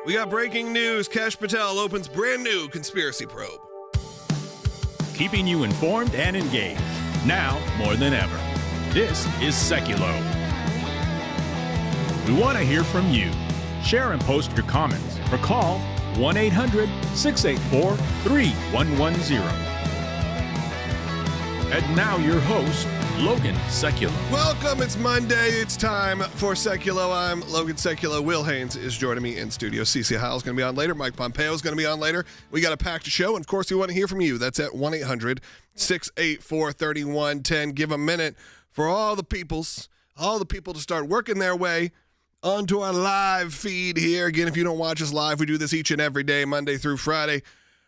We got breaking news. Kash Patel opens brand new conspiracy probe. Keeping you informed and engaged, now more than ever. This is Sekulow. We want to hear from you. Share and post your comments or call 1-800-684-3110. And now your host, Logan Sekulow. Welcome, it's Monday. It's time for Sekulow. I'm Logan Sekulow. Will Haynes is joining me in studio. CC Howell's going to be on later. Mike Pompeo is going to be on later. We got a packed show, and of course, we want to hear from you. That's at 1-800-684-3110. Give a minute for all the people to start working their way onto our live feed here. Again, if you don't watch us live, we do this each and every day, Monday through Friday,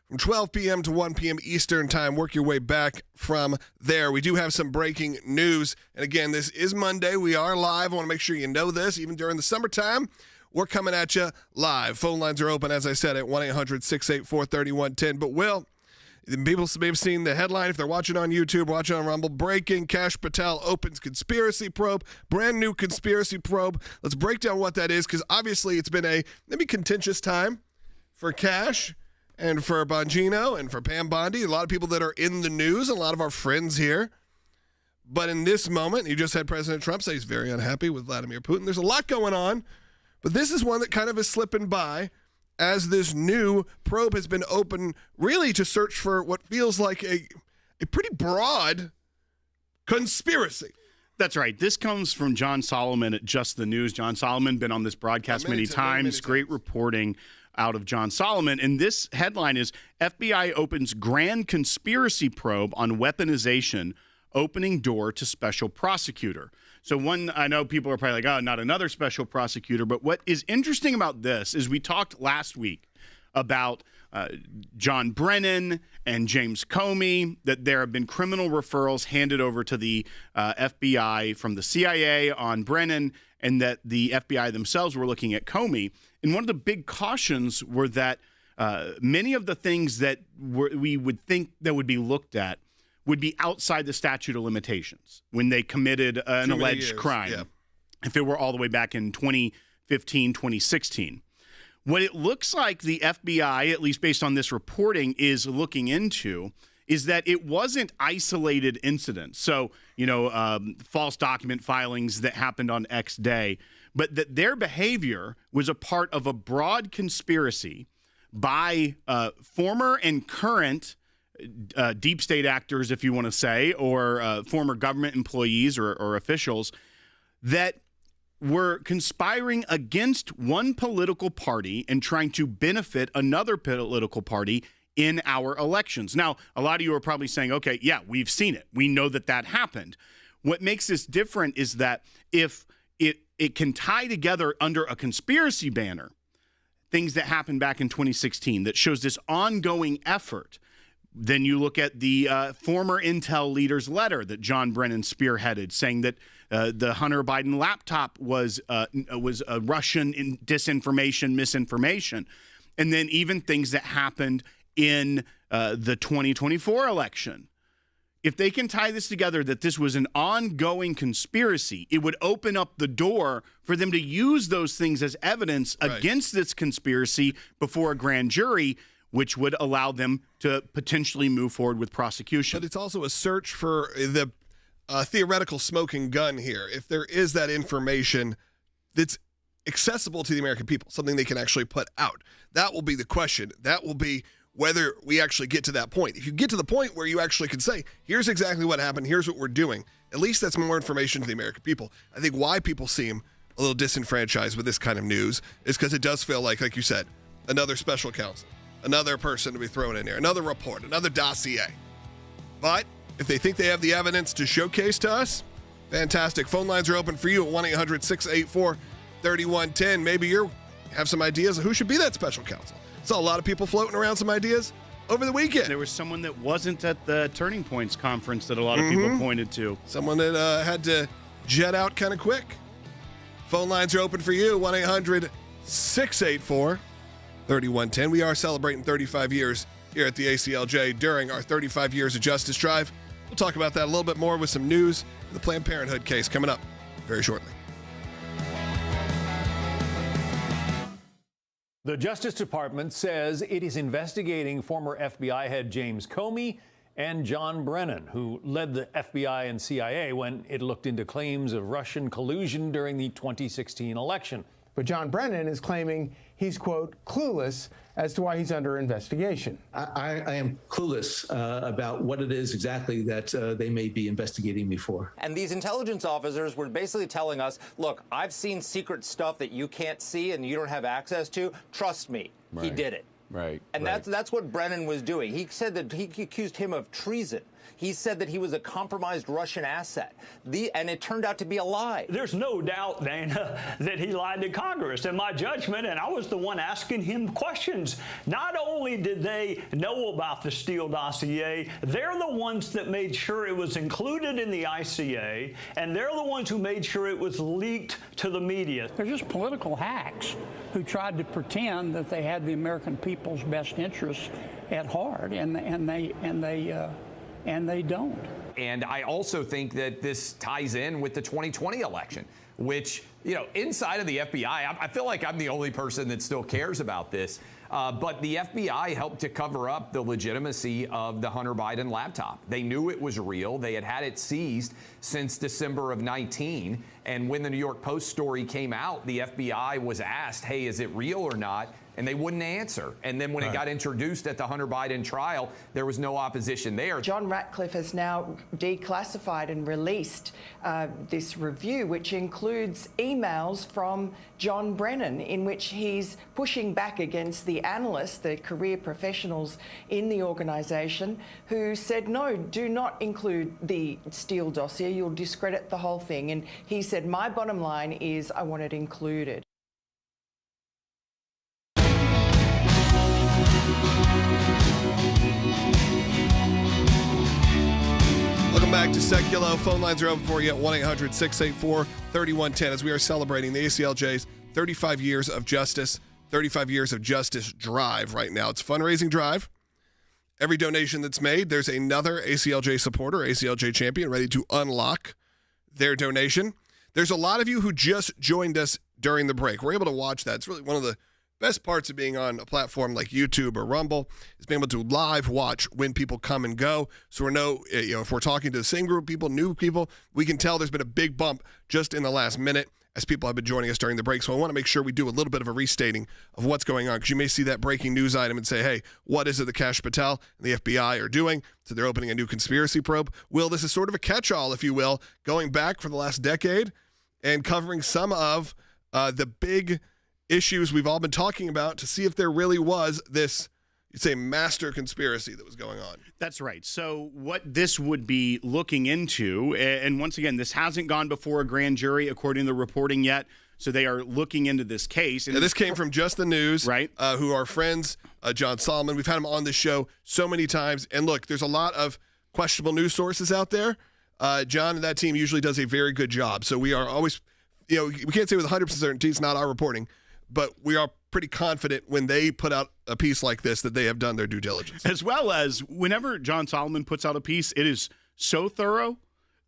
from 12 p.m. to 1 p.m. Eastern time. Work your way back from there. We do have some breaking news. And again, this is Monday. We are live. I want to make sure you know this. Even during the summertime, we're coming at you live. Phone lines are open, as I said, at 1-800-684-3110. But Will, people may have seen the headline if they're watching on YouTube, watching on Rumble. Breaking: Kash Patel opens conspiracy probe. Brand new conspiracy probe. Let's break down what that is, because obviously it's been a maybe contentious time for Kash and for Bongino and for Pam Bondi. A lot of people that are in the news, a lot of our friends here. But in this moment, you just had President Trump say he's very unhappy with Vladimir Putin. There's a lot going on, but this is one that kind of is slipping by, as this new probe has been opened really to search for what feels like a pretty broad conspiracy. That's right. This comes from John Solomon at Just the News. John Solomon, been on this broadcast many times. Great reporting out of John Solomon. And this headline is, FBI opens grand conspiracy probe on weaponization, opening door to special prosecutor. So I know people are probably like, oh, not another special prosecutor. But what is interesting about this is we talked last week about John Brennan and James Comey, that there have been criminal referrals handed over to the FBI from the CIA on Brennan, and that the FBI themselves were looking at Comey. And one of the big cautions were that many of the things that we would think that would be looked at would be outside the statute of limitations when they committed an alleged crime, if it were all the way back in 2015, 2016. What it looks like the FBI, at least based on this reporting, is looking into is that it wasn't isolated incidents. So, false document filings that happened on X day, but that their behavior was a part of a broad conspiracy by former and current deep state actors, if you want to say, or former government employees or officials that were conspiring against one political party and trying to benefit another political party in our elections. Now, a lot of you are probably saying, okay, yeah, we've seen it. We know that happened. What makes this different is that if it can tie together under a conspiracy banner things that happened back in 2016 that shows this ongoing effort. Then you look at the former Intel leader's letter that John Brennan spearheaded, saying that the Hunter Biden laptop was Russian disinformation, misinformation. And then even things that happened in the 2024 election. If they can tie this together, that this was an ongoing conspiracy, it would open up the door for them to use those things as evidence against this conspiracy before a grand jury, which would allow them to potentially move forward with prosecution. But it's also a search for the theoretical smoking gun here. If there is that information that's accessible to the American people, something they can actually put out, that will be the question. That will be whether we actually get to that point. If you get to the point where you actually can say, here's exactly what happened, here's what we're doing, at least that's more information to the American people. I think why people seem a little disenfranchised with this kind of news is because it does feel like you said, another special counsel, another person to be thrown in there, another report, another dossier. But if they think they have the evidence to showcase to us, fantastic. Phone lines are open for you at 1-800-684-3110. Maybe you have some ideas of who should be that special counsel. Saw a lot of people floating around some ideas over the weekend. There was someone that wasn't at the Turning Points conference that a lot of people pointed to. Someone that had to jet out kind of quick. Phone lines are open for you, 1-800-684-3110. We are celebrating 35 years here at the ACLJ during our 35 Years of Justice Drive. We'll talk about that a little bit more with some news. The Planned Parenthood case coming up very shortly. The Justice Department says it is investigating former FBI head James Comey and John Brennan, who led the FBI and CIA when it looked into claims of Russian collusion during the 2016 election. But John Brennan is claiming he's, quote, clueless as to why he's under investigation. I am clueless about what it is exactly that they may be investigating me for. And these intelligence officers were basically telling us, look, I've seen secret stuff that you can't see and you don't have access to. Trust me, He did it. Right. And that's what Brennan was doing. He said that he accused him of treason. He said that he was a compromised Russian asset. And it turned out to be a lie. There's no doubt, Dana, that he lied to Congress. In my judgment, and I was the one asking him questions, not only did they know about the Steele dossier, they're the ones that made sure it was included in the ICA, and they're the ones who made sure it was leaked to the media. They're just political hacks who tried to pretend that they had the American people's best interests at heart, and they don't. And I also think that this ties in with the 2020 election, which, you know, inside of the FBI, I feel like I'm the only person that still cares about this. But the FBI helped to cover up the legitimacy of the Hunter Biden laptop. They knew it was real. They had it seized since December of 19. And when the New York Post story came out, the FBI was asked, hey, is it real or not? And they wouldn't answer. And then when it got introduced at the Hunter Biden trial, there was no opposition there. John Ratcliffe has now declassified and released this review, which includes emails from John Brennan, in which he's pushing back against the analysts, the career professionals in the organisation, who said, no, do not include the Steele dossier, you'll discredit the whole thing. And he said, my bottom line is I want it included. Welcome back to Sekulow. Phone lines are open for you at 1-800-684-3110 as we are celebrating the ACLJ's 35 years of justice, 35 years of justice drive right now. It's a fundraising drive. Every donation that's made, there's another ACLJ supporter, ACLJ champion, ready to unlock their donation. There's a lot of you who just joined us during the break. We're able to watch that. It's really one of the best parts of being on a platform like YouTube or Rumble is being able to live watch when people come and go. So we know, if we're talking to the same group of people, new people, we can tell there's been a big bump just in the last minute as people have been joining us during the break. So I want to make sure we do a little bit of a restating of what's going on, because you may see that breaking news item and say, hey, what is it that Kash Patel and the FBI are doing? So they're opening a new conspiracy probe. Will, this is sort of a catch-all, if you will, going back for the last decade and covering some of the big issues we've all been talking about to see if there really was this, you'd say, master conspiracy that was going on. That's right. So what this would be looking into, and once again, this hasn't gone before a grand jury according to the reporting yet, so they are looking into this case. And this came from Just the News, right? Who are friends, John Solomon. We've had him on this show so many times. And look, there's a lot of questionable news sources out there. John and that team usually does a very good job. So we are always, we can't say with 100% certainty it's not our reporting, but we are pretty confident when they put out a piece like this that they have done their due diligence. As well as whenever John Solomon puts out a piece, it is so thorough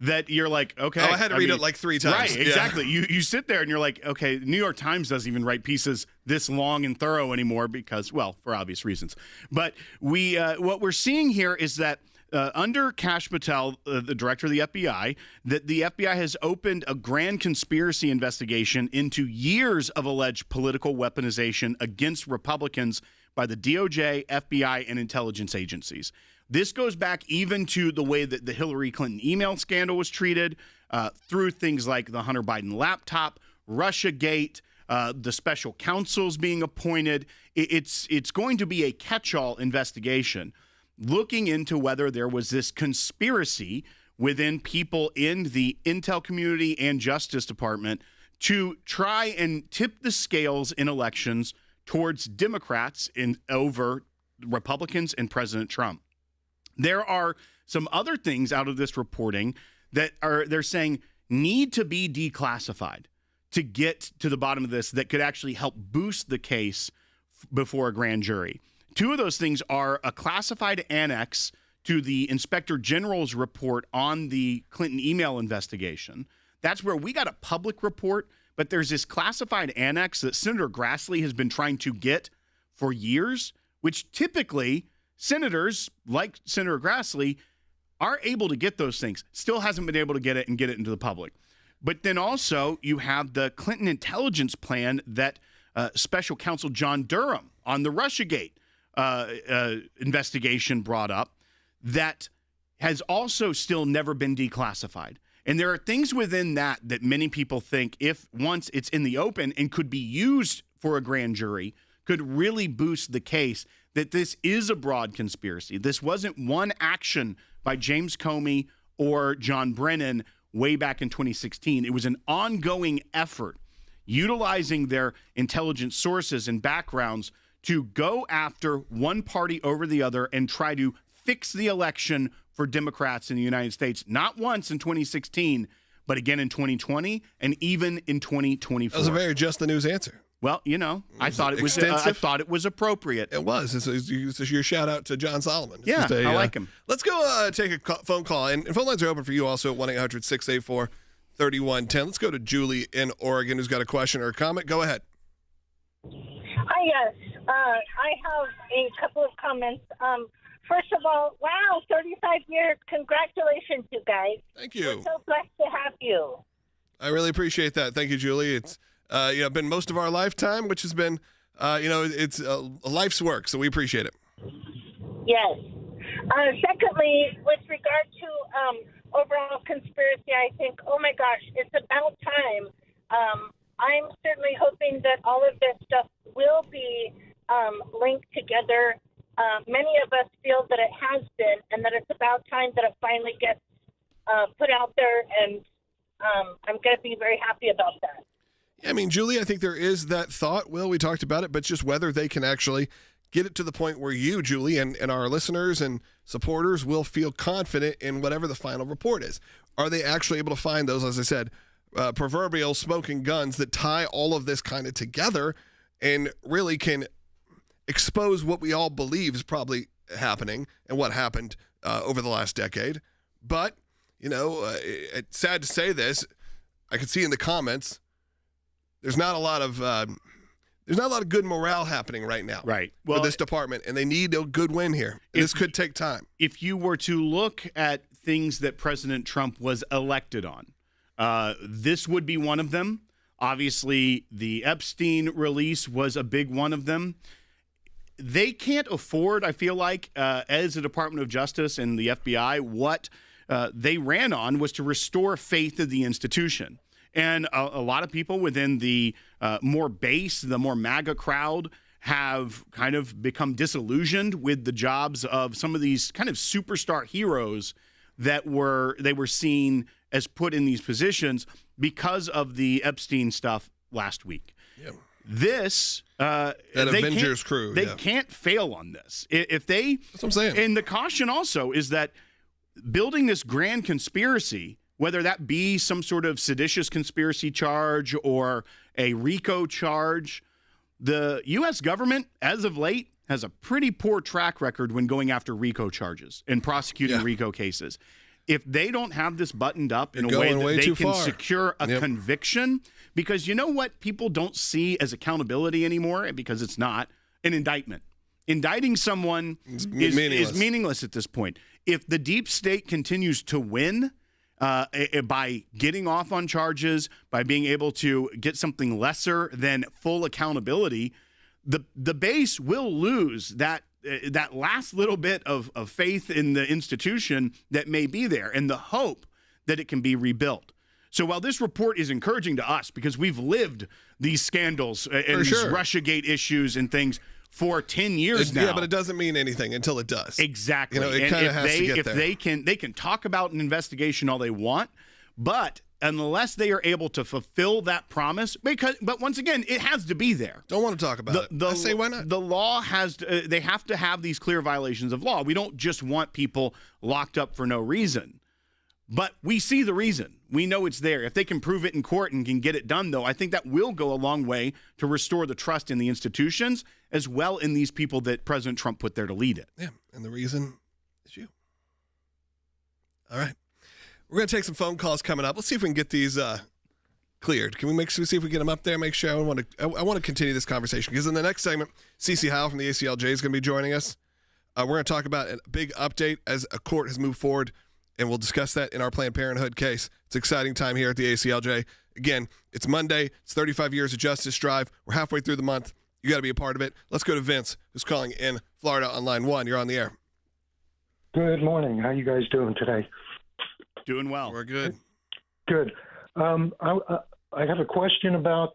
that you're like, okay. I had to read it like 3 times. Right, exactly. Yeah. You sit there and you're like, okay, the New York Times doesn't even write pieces this long and thorough anymore because, well, for obvious reasons. But what we're seeing here is that under Kash Patel, the director of the FBI, that the FBI has opened a grand conspiracy investigation into years of alleged political weaponization against Republicans by the DOJ, FBI, and intelligence agencies. This goes back even to the way that the Hillary Clinton email scandal was treated, through things like the Hunter Biden laptop, Russiagate, the special counsels being appointed. It's going to be a catch-all investigation looking into whether there was this conspiracy within people in the intel community and Justice Department to try and tip the scales in elections towards Democrats over Republicans and President Trump. There are some other things out of this reporting that they're saying need to be declassified to get to the bottom of this that could actually help boost the case before a grand jury. 2 of those things are a classified annex to the Inspector General's report on the Clinton email investigation. That's where we got a public report, but there's this classified annex that Senator Grassley has been trying to get for years, which typically senators like Senator Grassley are able to get those things. Still hasn't been able to get it and get it into the public. But then also you have the Clinton intelligence plan that Special Counsel John Durham on the Russiagate investigation brought up that has also still never been declassified. And there are things within that many people think, if once it's in the open and could be used for a grand jury, could really boost the case that this is a broad conspiracy. This wasn't one action by James Comey or John Brennan way back in 2016. It was an ongoing effort utilizing their intelligence sources and backgrounds to go after one party over the other and try to fix the election for Democrats in the United States, not once in 2016, but again in 2020 and even in 2024. That was a very just the news answer. Well, I thought it was appropriate. It was. It's your shout out to John Solomon. It's I like him. Let's go take a phone call. And phone lines are open for you also at 1-800-684-3110. Let's go to Julie in Oregon who's got a question or a comment. Go ahead. Hi, yes. I have a couple of comments. First of all, wow, 35 years. Congratulations, you guys. Thank you. We're so blessed to have you. I really appreciate that. Thank you, Julie. It's been most of our lifetime, which has been, it's a life's work, so we appreciate it. Yes. Secondly, with regard to overall conspiracy, I think, oh my gosh, it's about time. I'm certainly hoping that all of this stuff will be linked together. Many of us feel that it has been, and that it's about time that it finally gets put out there, and I'm going to be very happy about that. Yeah, I mean, Julie, I think there is that thought. Will, we talked about it, but just whether they can actually get it to the point where you, Julie, and our listeners and supporters will feel confident in whatever the final report is. Are they actually able to find those, as I said, proverbial smoking guns that tie all of this kind of together and really can expose what we all believe is probably happening and what happened over the last decade? But, it's sad to say this. I can see in the comments there's not a lot of good morale happening right now, right? For this department, and they need a good win here. This could take time. If you were to look at things that President Trump was elected on, this would be one of them. Obviously, the Epstein release was a big one of them. They can't afford, I feel like, as the Department of Justice and the FBI, what they ran on was to restore faith in the institution. And a lot of people within the more base, the more MAGA crowd, have kind of become disillusioned with the jobs of some of these kind of superstar heroes that they were seen as put in these positions because of the Epstein stuff last week. Yep. This that Avengers crew, they can't fail on this. If they, that's what I'm saying. And the caution also is that building this grand conspiracy, whether that be some sort of seditious conspiracy charge or a RICO charge, the U.S. government, as of late, has a pretty poor track record when going after RICO charges and prosecuting RICO cases. If they don't have this buttoned up in a way that they can secure a conviction, because you know what people don't see as accountability anymore, because it's not an indictment. Indicting someone is meaningless at this point. If the deep state continues to win by getting off on charges, by being able to get something lesser than full accountability, the base will lose that last little bit of faith in the institution that may be there and the hope that it can be rebuilt. So while this report is encouraging to us because we've lived these scandals and these Russiagate issues and things for 10 years now. Yeah, but it doesn't mean anything until it does. Exactly. It kind of has to get there. They can talk about an investigation all they want, but unless they are able to fulfill that promise, but once again, it has to be there. Don't want to talk about it. I say why not? The law has to, they have to have these clear violations of law. We don't just want people locked up for no reason. But we see the reason. We know it's there. If they can prove it in court and can get it done, though, I think that will go a long way to restore the trust in the institutions as well in these people that President Trump put there to lead it. Yeah, and the reason is you. All right. We're going to take some phone calls coming up. Let's see if we can get these cleared. Can we see if we get him up there? Make sure. I want to continue this conversation because in the next segment, CC Howell from the ACLJ is going to be joining us. We're going to talk about a big update as a court has moved forward, and we'll discuss that in our Planned Parenthood case. It's an exciting time here at the ACLJ. Again, it's Monday. It's 35 years of justice drive. We're halfway through the month. You got to be a part of it. Let's go to Vince, who's calling in Florida on line 1. You're on the air. Good morning. How you guys doing today? Doing well. We're good. Good. I have a question about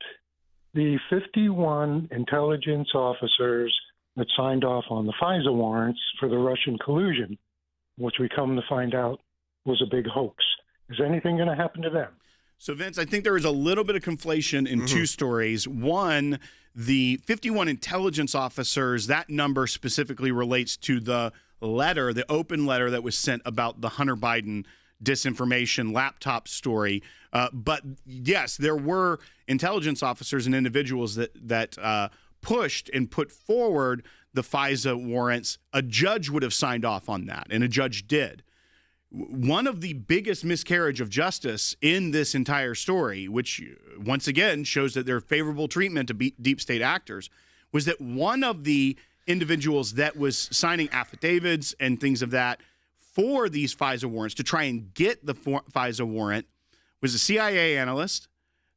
the 51 intelligence officers that signed off on the FISA warrants for the Russian collusion, which we come to find out was a big hoax. Is anything going to happen to them? So, Vince, I think there is a little bit of conflation in two stories. One, the 51 intelligence officers, that number specifically relates to the letter, the open letter that was sent about the Hunter Biden disinformation laptop story. But yes, there were intelligence officers and individuals that pushed and put forward the FISA warrants. A judge would have signed off on that, and a judge did. One of the biggest miscarriage of justice in this entire story, which once again shows that there's favorable treatment to deep state actors, was that one of the individuals that was signing affidavits and things of that for these FISA warrants to try and get the FISA warrant was a CIA analyst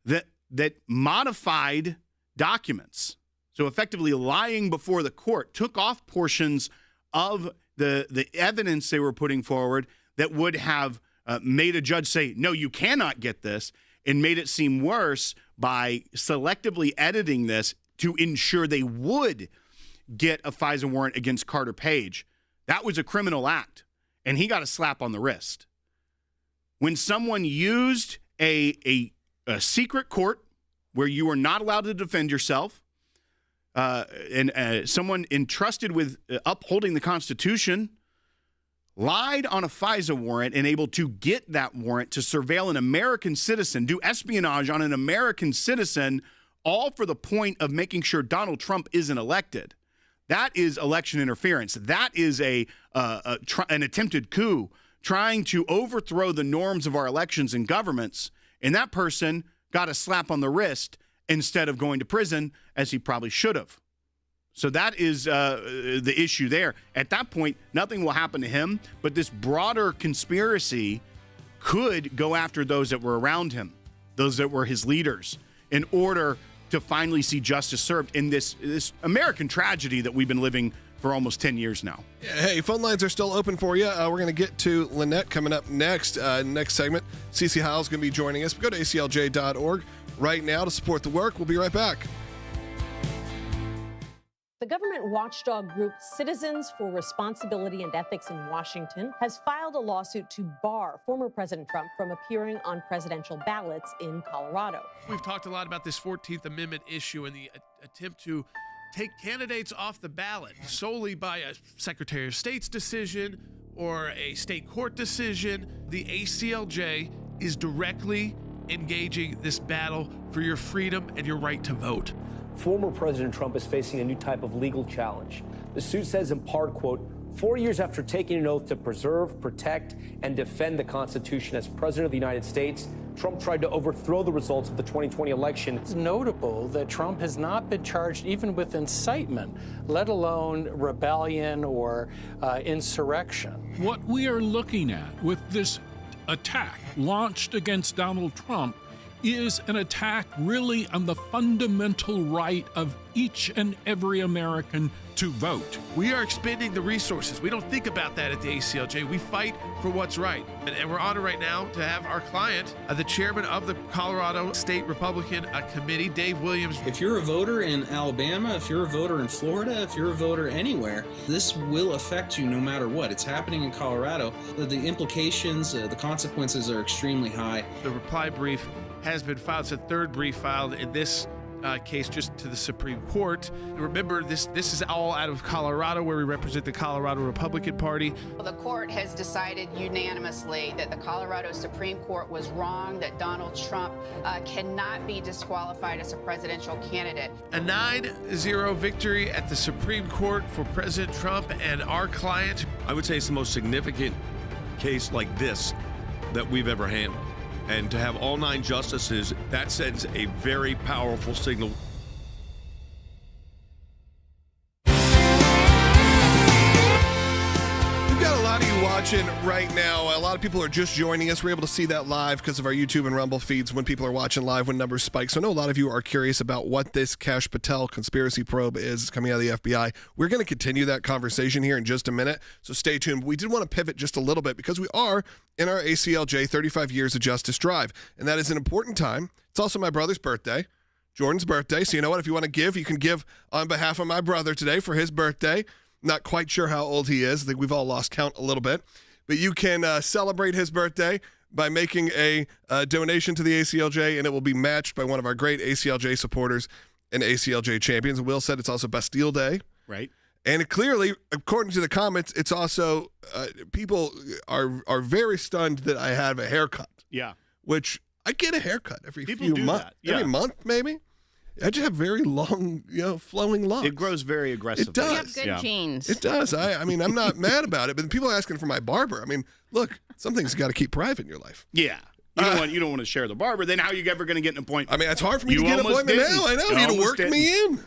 that modified documents. So effectively lying before the court, took off portions of the evidence they were putting forward that would have made a judge say, no, you cannot get this, and made it seem worse by selectively editing this to ensure they would get a FISA warrant against Carter Page. That was a criminal act, and he got a slap on the wrist. When someone used a secret court where you are not allowed to defend yourself, and someone entrusted with upholding the Constitution lied on a FISA warrant and able to get that warrant to surveil an American citizen, do espionage on an American citizen, all for the point of making sure Donald Trump isn't elected. That is election interference. That is an attempted coup, trying to overthrow the norms of our elections and governments. And that person got a slap on the wrist instead of going to prison, as he probably should have. So that is the issue there. At that point, nothing will happen to him, but this broader conspiracy could go after those that were around him, those that were his leaders, in order to finally see justice served in this American tragedy that we've been living for almost 10 years now. Yeah, hey, phone lines are still open for you. We're going to get to Lynette coming up next segment. CC Howell's going to be joining us. Go to aclj.org right now to support the work. We'll be right back. The government watchdog group Citizens for Responsibility and Ethics in Washington has filed a lawsuit to bar former President Trump from appearing on presidential ballots in Colorado. We've talked a lot about this 14th Amendment issue and the attempt to take candidates off the ballot solely by a Secretary of State's decision or a state court decision. The ACLJ is directly engaging this battle for your freedom and your right to vote. Former President Trump is facing a new type of legal challenge. The suit says in part, quote, 4 years after taking an oath to preserve, protect, and defend the Constitution as President of the United States, Trump tried to overthrow the results of the 2020 election. It's notable that Trump has not been charged even with incitement, let alone rebellion or insurrection. What we are looking at with this attack launched against Donald Trump is an attack really on the fundamental right of each and every American to vote. We are expending the resources. We don't think about that at the ACLJ. We fight for what's right. And we're honored right now to have our client, the chairman of the Colorado State Republican Committee, Dave Williams. If you're a voter in Alabama, if you're a voter in Florida, if you're a voter anywhere, this will affect you no matter what. It's happening in Colorado. The implications, the consequences are extremely high. The reply brief has been filed. It's a third brief filed in this case just to the Supreme Court. Remember, this is all out of Colorado, where we represent the Colorado Republican Party. Well, the court has decided unanimously that the Colorado Supreme Court was wrong, that Donald Trump cannot be disqualified as a presidential candidate. A 9-0 victory at the Supreme Court for President Trump and our client. I would say it's the most significant case like this that we've ever handled. And to have all 9 justices, that sends a very powerful signal. Got a lot of you watching right now. A lot of people are just joining us. We're able to see that live because of our YouTube and Rumble feeds when people are watching live when numbers spike. So I know a lot of you are curious about what this Kash Patel conspiracy probe is coming out of the FBI. We're going to continue that conversation here in just a minute, so stay tuned. We did want to pivot just a little bit because we are in our ACLJ 35 Years of Justice Drive, and that is an important time. It's also my brother's birthday, Jordan's birthday. So you know what? If you want to give, you can give on behalf of my brother today for his birthday. Not quite sure how old he is. I think we've all lost count a little bit. But you can celebrate his birthday by making a donation to the ACLJ, and it will be matched by one of our great ACLJ supporters and ACLJ champions. Will said it's also Bastille Day. Right. And clearly, according to the comments, it's also people are very stunned that I have a haircut. Yeah. Which I get a haircut every People few do months. that. Yeah. Every month, maybe. I just have very long, flowing locks. It grows very aggressively. It does. You have good genes. It does. I mean, I'm not mad about it, but people are asking for my barber. I mean, look, some things you got to keep private in your life. Yeah. You don't want to share the barber. Then how are you ever going to get an appointment? I mean, it's hard for me to get an appointment now. I know. You need to work me in.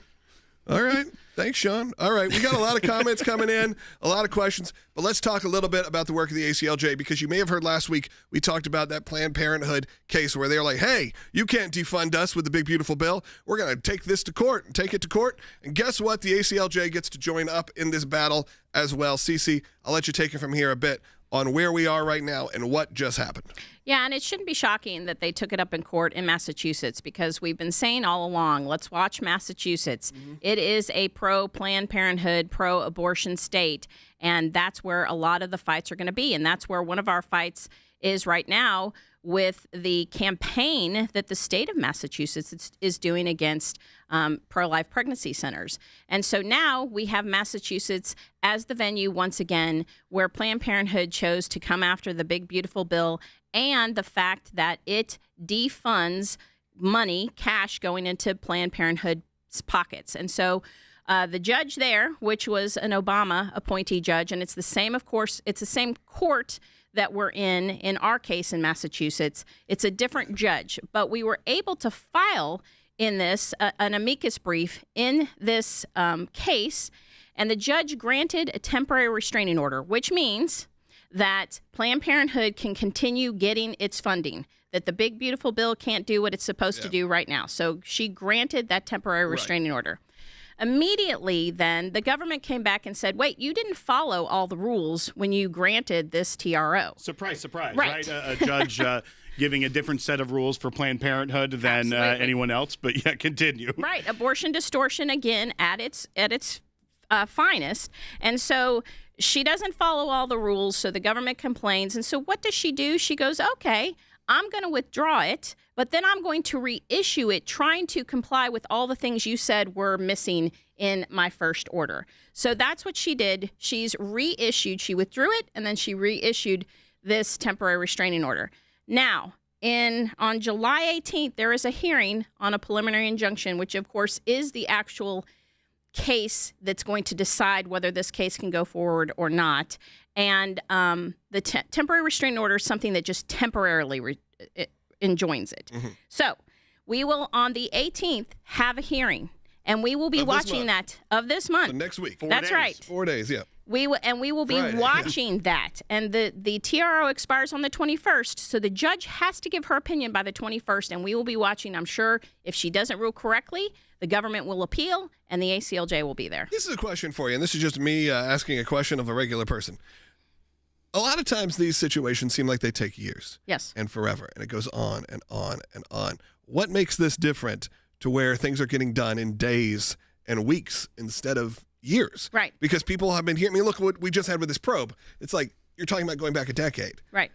All right. Thanks, Sean. All right. We got a lot of comments coming in, a lot of questions, but let's talk a little bit about the work of the ACLJ, because you may have heard last week we talked about that Planned Parenthood case where they're like, hey, you can't defund us with the big, beautiful bill. We're going to take this to court and take it to court. And guess what? The ACLJ gets to join up in this battle as well. Cece, I'll let you take it from here a bit on where we are right now and what just happened. Yeah, and it shouldn't be shocking that they took it up in court in Massachusetts, because we've been saying all along, let's watch Massachusetts. Mm-hmm. It is a pro-Planned Parenthood, pro-abortion state, and that's where a lot of the fights are going to be, and that's where one of our fights is right now with the campaign that the state of Massachusetts is doing against pro-life pregnancy centers. And so now we have Massachusetts as the venue once again where Planned Parenthood chose to come after the big, beautiful bill and the fact that it defunds money, cash going into Planned Parenthood's pockets. And so the judge there, which was an Obama appointee judge, and it's the same, of course, it's the same court that we're in our case in Massachusetts. It's a different judge, but we were able to file in this an amicus brief in this case, and the judge granted a temporary restraining order, which means that Planned Parenthood can continue getting its funding, that the big, beautiful bill can't do what it's supposed to do right now. So she granted that temporary restraining order. Immediately, then, the government came back and said, wait, you didn't follow all the rules when you granted this TRO. Surprise, surprise, right? A judge giving a different set of rules for Planned Parenthood than anyone else, but yeah, continue. Right, abortion distortion, again, at its finest. And so she doesn't follow all the rules, so the government complains. And so what does she do? She goes, okay, I'm going to withdraw it, but then I'm going to reissue it, trying to comply with all the things you said were missing in my first order. So that's what she did. She's reissued. She withdrew it, and then she reissued this temporary restraining order. Now, on July 18th, there is a hearing on a preliminary injunction, which, of course, is the actual case that's going to decide whether this case can go forward or not. And the temporary restraining order is something that just temporarily enjoins it. Mm-hmm. So we will, on the 18th, have a hearing, and we will be watching that of this month. So next week. That's right. 4 days, yeah. We will be watching that. And the TRO expires on the 21st, so the judge has to give her opinion by the 21st, and we will be watching. I'm sure if she doesn't rule correctly, the government will appeal, and the ACLJ will be there. This is a question for you, and this is just me asking a question of a regular person. A lot of times these situations seem like they take years. Yes. And forever, and it goes on and on and on. What makes this different to where things are getting done in days and weeks instead of years? Right. Because people have been hearing, I mean, look what we just had with this probe. It's like you're talking about going back a decade. Right.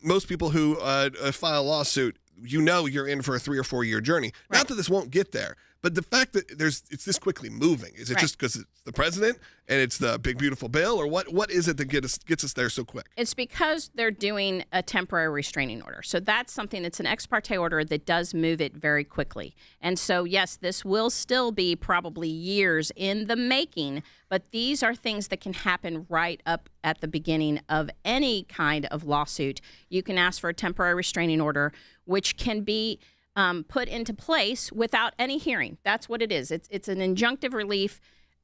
Most people who file a lawsuit, you know you're in for a 3 or 4 year journey. Right. Not that this won't get there, But the fact that it's this quickly moving, is it just because it's the president and it's the big, beautiful bill, or what is it that gets us there so quick? It's because they're doing a temporary restraining order. So that's something, it's an ex parte order that does move it very quickly. And so, yes, this will still be probably years in the making, but these are things that can happen right up at the beginning of any kind of lawsuit. You can ask for a temporary restraining order, which can be put into place without any hearing. That's what it is. It's an injunctive relief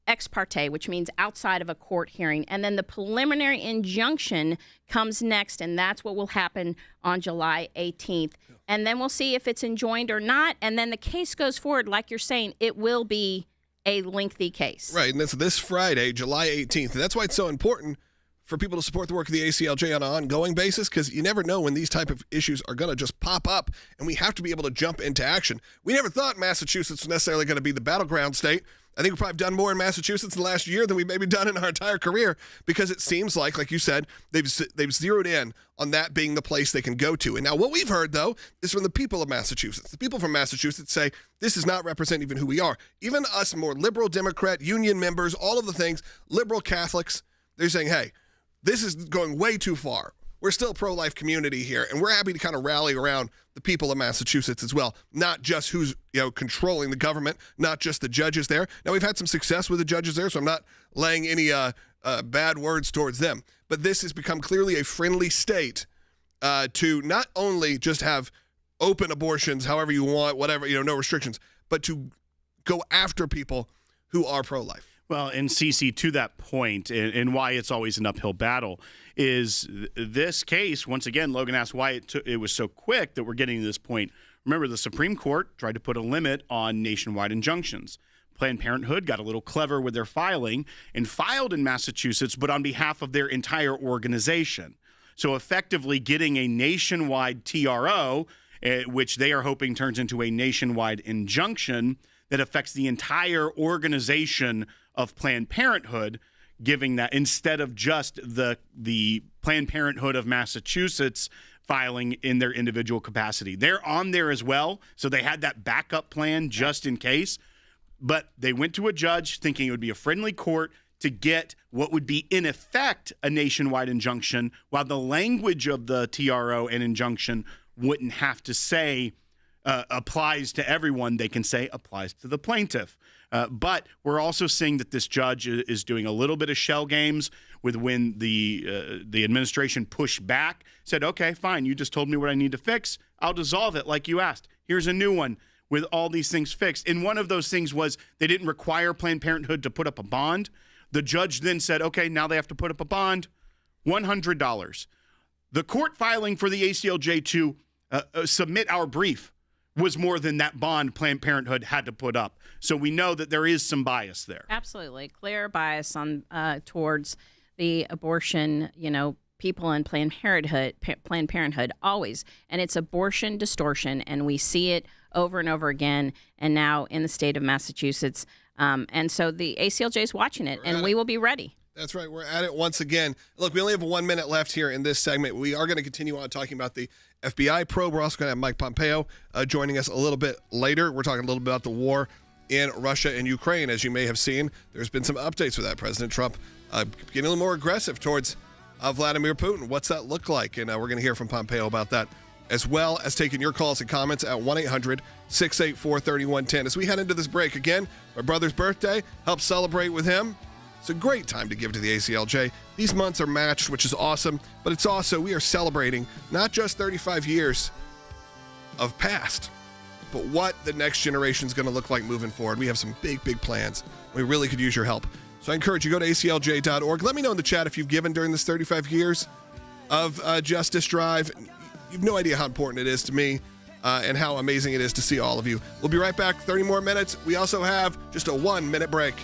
ex parte, which means outside of a court hearing. And then the preliminary injunction comes next, and that's what will happen on July 18th. And then we'll see if it's enjoined or not. And then the case goes forward. Like you're saying, it will be a lengthy case. Right, and that's this Friday, July 18th. And that's why it's so important for people to support the work of the ACLJ on an ongoing basis, because you never know when these type of issues are going to just pop up, and we have to be able to jump into action. We never thought Massachusetts was necessarily going to be the battleground state. I think we've probably done more in Massachusetts in the last year than we've maybe done in our entire career, because it seems like you said, they've zeroed in on that being the place they can go to. And now what we've heard, though, is from the people of Massachusetts. The people from Massachusetts say this does not represent even who we are. Even us more liberal Democrat, union members, all of the things, liberal Catholics, they're saying, hey, this is going way too far. We're still a pro-life community here, and we're happy to kind of rally around the people of Massachusetts as well, not just who's controlling the government, not just the judges there. Now, we've had some success with the judges there, so I'm not laying any bad words towards them. But this has become clearly a friendly state to not only just have open abortions however you want, whatever, no restrictions, but to go after people who are pro-life. Well, and Cece, to that point, and why it's always an uphill battle, is this case, once again, Logan asked why it was so quick that we're getting to this point. Remember, the Supreme Court tried to put a limit on nationwide injunctions. Planned Parenthood got a little clever with their filing and filed in Massachusetts, but on behalf of their entire organization. So effectively getting a nationwide TRO, which they are hoping turns into a nationwide injunction that affects the entire organization of Planned Parenthood, giving that instead of just the Planned Parenthood of Massachusetts filing in their individual capacity. They're on there as well, so they had that backup plan just in case. But they went to a judge thinking it would be a friendly court to get what would be in effect a nationwide injunction, while the language of the TRO and injunction wouldn't have to say applies to everyone. They can say applies to the plaintiff. But we're also seeing that this judge is doing a little bit of shell games with when the administration pushed back, said, okay, fine, you just told me what I need to fix. I'll dissolve it like you asked. Here's a new one with all these things fixed. And one of those things was they didn't require Planned Parenthood to put up a bond. The judge then said, okay, now they have to put up a bond, $100. The court filing for the ACLJ to submit our brief was more than that bond Planned Parenthood had to put up. So we know that there is some bias there. Absolutely. Clear bias on towards the abortion, people in Planned Parenthood always. And it's abortion distortion, and we see it over and over again, and now in the state of Massachusetts. And so the ACLJ is watching it, and we will be ready. That's right. We're at it once again. Look, we only have 1 minute left here in this segment. We are going to continue on talking about the FBI probe. We're also going to have Mike Pompeo joining us a little bit later. We're talking a little bit about the war in Russia and Ukraine. As you may have seen, there's been some updates with that. President Trump getting a little more aggressive towards Vladimir Putin. What's that look like? And we're going to hear from Pompeo about that, as well as taking your calls and comments at 1-800-684-3110. As we head into this break, again, my brother's birthday, help celebrate with him. It's a great time to give to the ACLJ. These months are matched, which is awesome, but it's also, we are celebrating not just 35 years of past, but what the next generation is going to look like moving forward. We have some big, big plans. We really could use your help. So I encourage you, go to aclj.org. Let me know in the chat if you've given during this 35 years of Justice Drive. You have no idea how important it is to me and how amazing it is to see all of you. We'll be right back, 30 more minutes. We also have just a 1 minute break.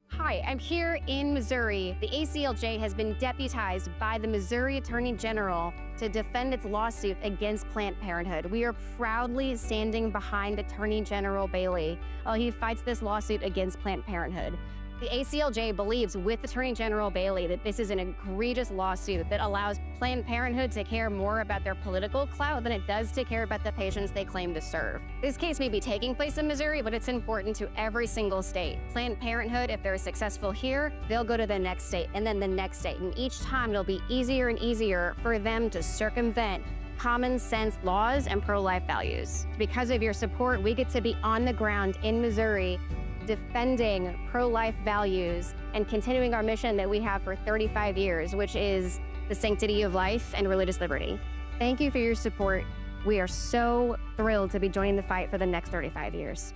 Hi, I'm here in Missouri. The ACLJ has been deputized by the Missouri Attorney General to defend its lawsuit against Planned Parenthood. We are proudly standing behind Attorney General Bailey while he fights this lawsuit against Planned Parenthood. The ACLJ believes with Attorney General Bailey that this is an egregious lawsuit that allows Planned Parenthood to care more about their political clout than it does to care about the patients they claim to serve. This case may be taking place in Missouri, but it's important to every single state. Planned Parenthood, if they're successful here, they'll go to the next state and then the next state. And each time it'll be easier and easier for them to circumvent common sense laws and pro-life values. Because of your support, we get to be on the ground in Missouri defending pro-life values and continuing our mission that we have for 35 years, which is the sanctity of life and religious liberty. Thank you for your support. We are so thrilled to be joining the fight for the next 35 years.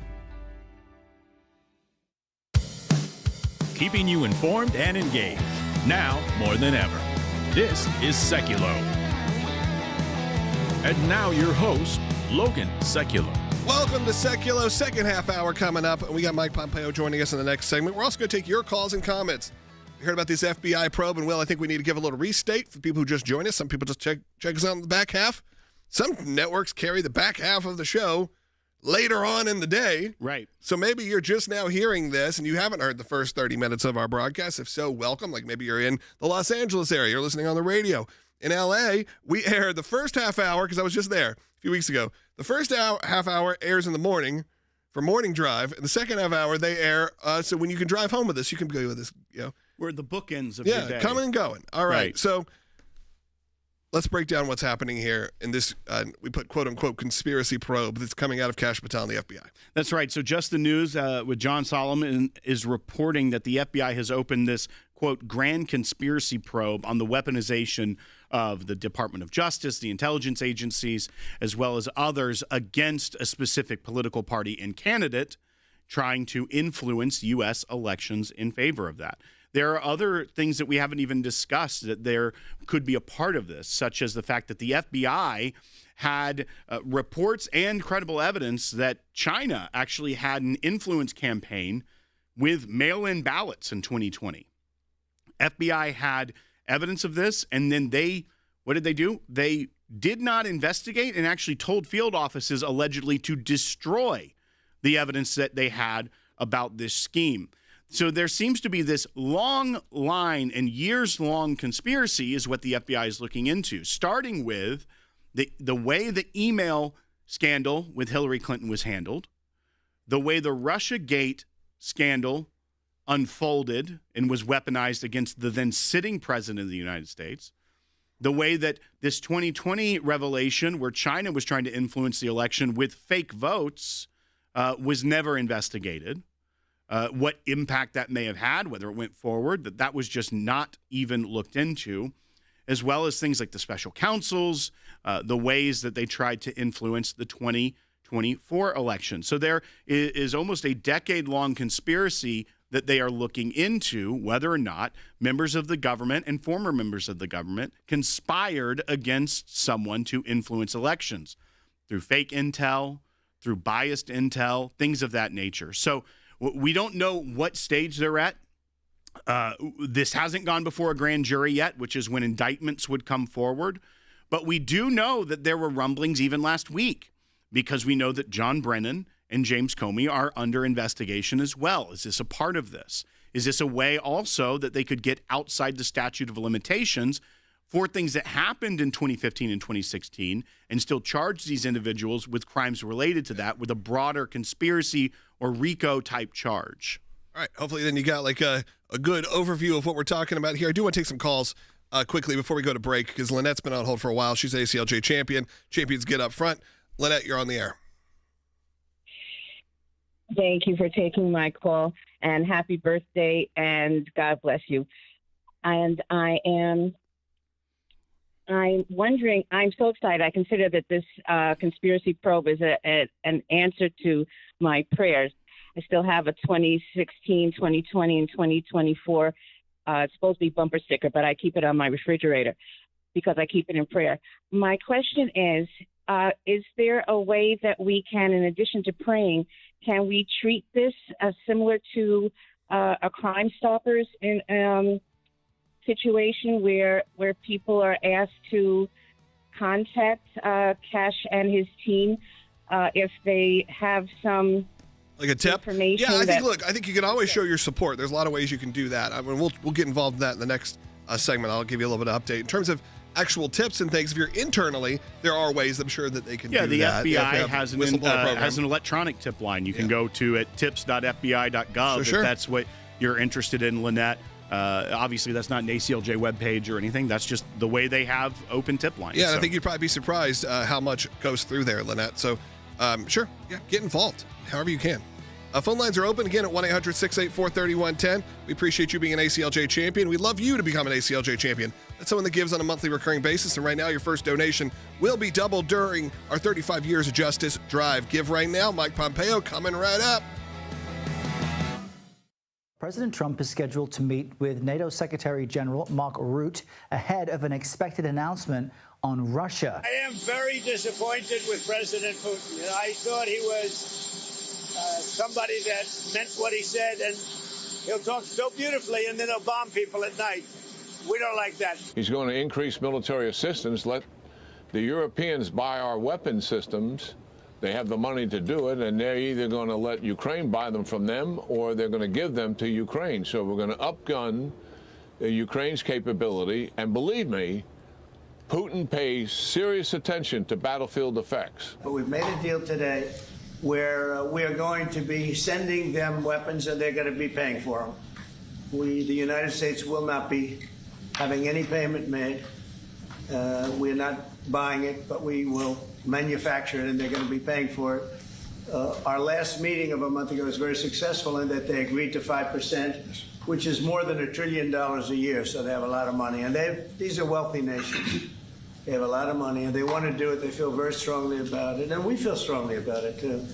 Keeping you informed and engaged, now more than ever. This is Sekulow. And now your host, Logan Sekulow. Welcome to Sekulow, second half hour coming up. We got Mike Pompeo joining us in the next segment. We're also going to take your calls and comments. You heard about this FBI probe, and Will, I think we need to give a little restate for people who just joined us. Some people just check us out in the back half. Some networks carry the back half of the show later on in the day. Right. So maybe you're just now hearing this and you haven't heard the first 30 minutes of our broadcast. If so, welcome. Like maybe you're in the Los Angeles area. You're listening on the radio. In L.A., we aired the first half hour, because I was just there a few weeks ago. The first half hour airs in the morning for morning drive, and the second half hour they air so when you can drive home with us, you can go with this. You know, we're the bookends of your day. Yeah, coming and going. All right. Right. So let's break down what's happening here in this, we put quote-unquote conspiracy probe that's coming out of Kash Patel and the FBI. That's right. So Just the News with John Solomon is reporting that the FBI has opened this, quote, grand conspiracy probe on the weaponization of the Department of Justice, the intelligence agencies, as well as others against a specific political party and candidate trying to influence U.S. elections in favor of that. There are other things that we haven't even discussed that there could be a part of this, such as the fact that the FBI had reports and credible evidence that China actually had an influence campaign with mail-in ballots in 2020. FBI had evidence of this, and then what did they do? They did not investigate and actually told field offices allegedly to destroy the evidence that they had about this scheme. So there seems to be this long line and years-long conspiracy is what the FBI is looking into, starting with the way the email scandal with Hillary Clinton was handled, the way the Russiagate scandal unfolded and was weaponized against the then sitting president of the United States, the way that this 2020 revelation where China was trying to influence the election with fake votes was never investigated, what impact that may have had, whether it went forward, that was just not even looked into, as well as things like the special counsels, the ways that they tried to influence the 2024 election. So there is almost a decade-long conspiracy that they are looking into whether or not members of the government and former members of the government conspired against someone to influence elections through fake intel, through biased intel, things of that nature. So we don't know what stage they're at. This hasn't gone before a grand jury yet, which is when indictments would come forward. But we do know that there were rumblings even last week, because we know that John Brennan and James Comey are under investigation as well. Is this a part of this? Is this a way also that they could get outside the statute of limitations for things that happened in 2015 and 2016 and still charge these individuals with crimes related to that with a broader conspiracy or RICO type charge? All right. Hopefully then you got like a good overview of what we're talking about here. I do want to take some calls quickly before we go to break, because Lynette's been on hold for a while. She's ACLJ champion. Champions get up front. Lynette, you're on the air. Thank you for taking my call, and happy birthday, and God bless you. And I'm wondering, I'm so excited. I consider that this conspiracy probe is an answer to my prayers. I still have a 2016, 2020, and 2024. It's supposed to be bumper sticker, but I keep it on my refrigerator because I keep it in prayer. My question is there a way that we can, in addition to praying, can we treat this similar to a Crime Stoppers situation where people are asked to contact Kash and his team if they have some Like a tip? information. Yeah, I that, think you can always show your support. There's a lot of ways you can do that. I mean, we'll get involved in that in the next segment. I'll give you a little bit of update. In terms of actual tips and things, if you're internally, there are ways I'm sure that they can do that. Yeah, the FBI have has an electronic tip line. You can go to at tips.fbi.gov Sure. if that's what you're interested in, Lynette. Obviously, that's not an ACLJ webpage or anything. That's just the way they have open tip lines. Yeah, and I think you'd probably be surprised how much goes through there, Lynette. So, sure, get involved however you can. Phone lines are open again at 1-800-684-3110. We appreciate you being an ACLJ champion. We'd love you to become an ACLJ champion. That's someone that gives on a monthly recurring basis. And right now, your first donation will be doubled during our 35 Years of Justice drive. Give right now. Mike Pompeo coming right up. President Trump is scheduled to meet with NATO Secretary General Mark Rutte ahead of an expected announcement on Russia. I am very disappointed with President Putin. I thought he was somebody that meant what he said, and he'll talk so beautifully, and then he'll bomb people at night. We don't like that. He's going to increase military assistance, let the Europeans buy our weapon systems. They have the money to do it, and they're either going to let Ukraine buy them from them, or they're going to give them to Ukraine. So we're going to upgun Ukraine's capability, and believe me, Putin pays serious attention to battlefield effects. But we've made a deal today where we are going to be sending them weapons, and they're going to be paying for them. We, the United States, will not be having any payment made. We're not buying it, but we will manufacture it, and they're going to be paying for it. Our last meeting of a month ago was very successful in that they agreed to 5%, which is more than $1 trillion a year, so they have a lot of money. And these are wealthy nations. They have a lot of money, and they want to do it. They feel very strongly about it, and we feel strongly about it, too.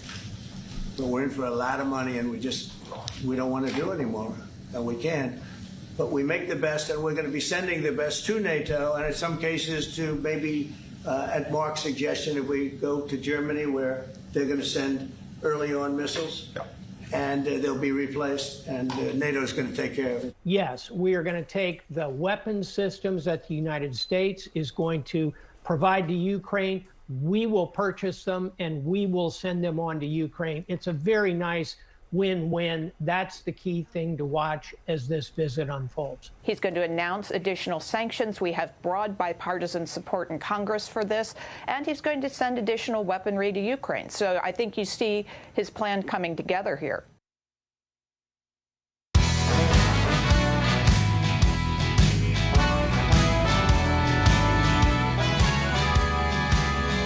But we're in for a lot of money, and we don't want to do anymore, and we can't. But we make the best, and we're going to be sending the best to NATO, and in some cases to maybe, at Mark's suggestion, if we go to Germany, where they're going to send early on missiles, and they'll be replaced, and NATO is going to take care of it. Yes, we are going to take the weapon systems that the United States is going to provide to Ukraine. We will purchase them, and we will send them on to Ukraine. It's a very nice win-win. That's the key thing to watch as this visit unfolds. He's going to announce additional sanctions. We have broad bipartisan support in Congress for this, and he's going to send additional weaponry to Ukraine. So I think you see his plan coming together here.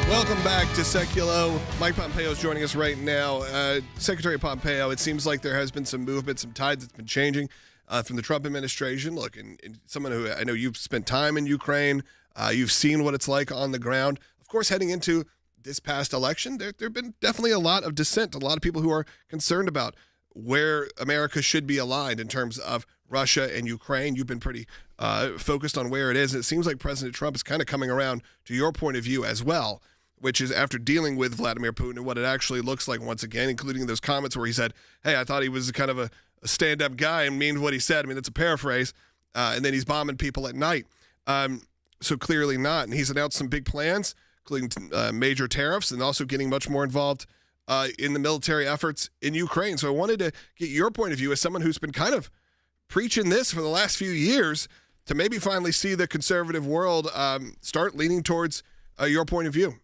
Welcome back to Sekulow. Mike Pompeo is joining us right now. Secretary Pompeo, it seems like there has been some movement, some tides that's been changing from the Trump administration. Look, and someone who I know you've spent time in Ukraine, you've seen what it's like on the ground. Of course, heading into this past election, there have been definitely a lot of dissent, a lot of people who are concerned about where America should be aligned in terms of Russia and Ukraine. You've been pretty focused on where it is. And it seems like President Trump is kind of coming around to your point of view as well, which is after dealing with Vladimir Putin and what it actually looks like once again, including those comments where he said, hey, I thought he was kind of a stand-up guy and mean what he said. I mean, that's a paraphrase. And then he's bombing people at night. So clearly not. And he's announced some big plans, including major tariffs and also getting much more involved in the military efforts in Ukraine. So I wanted to get your point of view as someone who's been kind of preaching this for the last few years to maybe finally see the conservative world start leaning towards your point of view.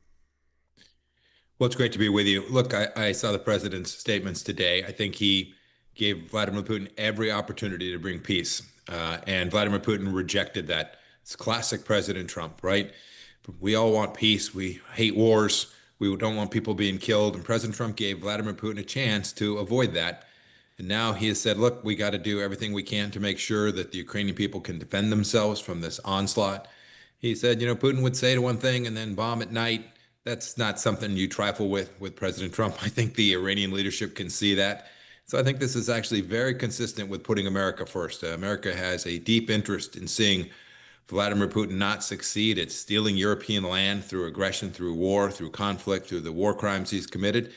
Well, it's great to be with you. Look, I saw the president's statements today. I think he gave Vladimir Putin every opportunity to bring peace. And Vladimir Putin rejected that. It's classic President Trump, right? We all want peace. We hate wars. We don't want people being killed. And President Trump gave Vladimir Putin a chance to avoid that. And now he has said, look, we got to do everything we can to make sure that the Ukrainian people can defend themselves from this onslaught. He said, Putin would say to one thing and then bomb at night. That's not something you trifle with President Trump. I think the Iranian leadership can see that. So I think this is actually very consistent with putting America first. America has a deep interest in seeing Vladimir Putin not succeed at stealing European land through aggression, through war, through conflict, through the war crimes he's committed.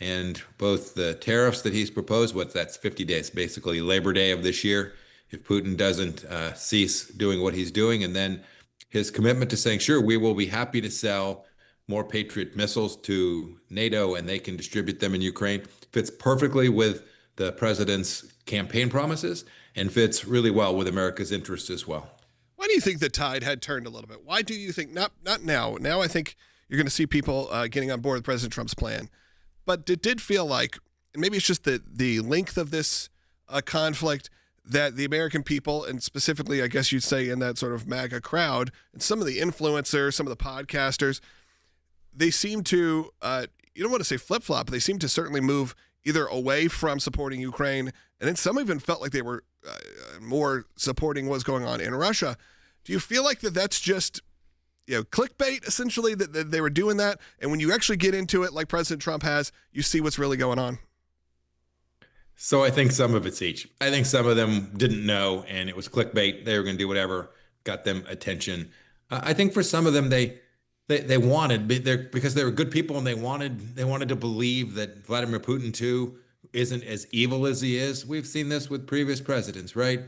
And both the tariffs that he's proposed, that's 50 days, basically Labor Day of this year, if Putin doesn't cease doing what he's doing. And then his commitment to saying, sure, we will be happy to sell more Patriot missiles to NATO and they can distribute them in Ukraine. Fits perfectly with the president's campaign promises and fits really well with America's interests as well. Why do you think the tide had turned a little bit? Why do you think, not now, now I think you're going to see people getting on board with President Trump's plan, but it did feel like, and maybe it's just the length of this conflict, that the American people, and specifically, I guess you'd say in that sort of MAGA crowd, and some of the influencers, some of the podcasters, they seem to, you don't want to say flip-flop, but they seem to certainly move either away from supporting Ukraine, and then some even felt like they were more supporting what's going on in Russia. Do you feel like that's just, clickbait, essentially, that they were doing that, and when you actually get into it like President Trump has, you see what's really going on? So I think some of it's each. I think some of them didn't know, and it was clickbait. They were going to do whatever got them attention. I think for some of them, they wanted, because they were good people, and they wanted to believe that Vladimir Putin too isn't as evil as he is. We've seen this with previous presidents, right?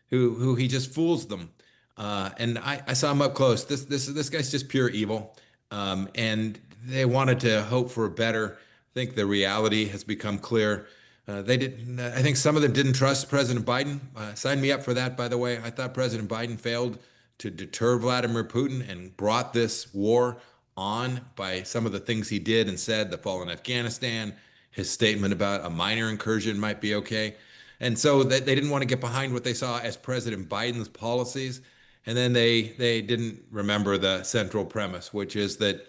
Who he just fools them. And I saw him up close. This guy's just pure evil. And they wanted to hope for better. I think the reality has become clear. I think some of them didn't trust President Biden. Sign me up for that, by the way. I thought President Biden failed to deter Vladimir Putin and brought this war on by some of the things he did and said, the fall in Afghanistan, his statement about a minor incursion might be okay. And so they didn't want to get behind what they saw as President Biden's policies. And then they didn't remember the central premise, which is that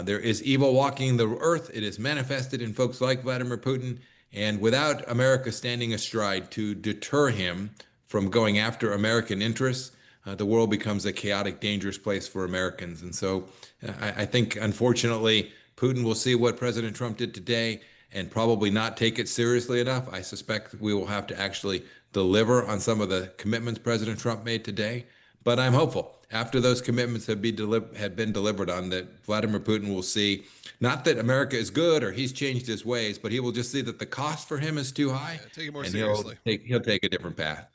there is evil walking the earth. It is manifested in folks like Vladimir Putin. And without America standing astride to deter him from going after American interests, the world becomes a chaotic, dangerous place for Americans. And so I think, unfortunately, Putin will see what President Trump did today and probably not take it seriously enough. I suspect we will have to actually deliver on some of the commitments President Trump made today. But I'm hopeful after those commitments have been delivered on, that Vladimir Putin will see not that America is good or he's changed his ways, but he will just see that the cost for him is too high. Yeah, take it more seriously. He'll take a different path.